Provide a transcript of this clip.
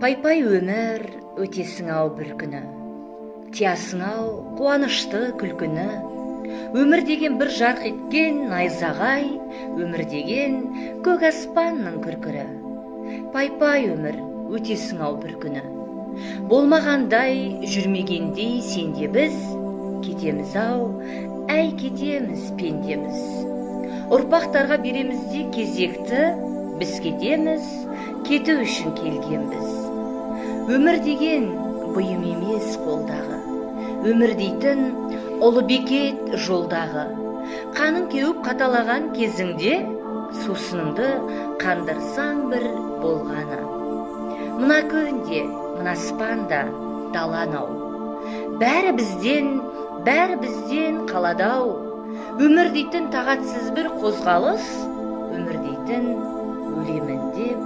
Пай-пай өмір өтесің ау бір күні, тиясың ау қуанышты күлкіні. Өмір деген бір жарқ еткен найзағай, өмір деген көк аспанның күркірі. Пай-пай өмір өтесің ау бір күні, болмағандай жүрмегендей сенде біз, кетеміз ау, әй кетеміз пендеміз. Ұрпақтарға береміз де кезекті, біз кетеміз, кету үшін келгенбіз. Өмір деген бұйым емес қолдағы, өмір дейтін ұлы бекет жолдағы. Қаның кеуіп қаталаған кезіңде, сусыныңды қандырсаң бір болғаны. Мына көнде, мына аспанда даланау, бәрі бізден қаладау. Өмір дейтін тағатсыз бір қозғалыс, өмір дейтін өлемін деп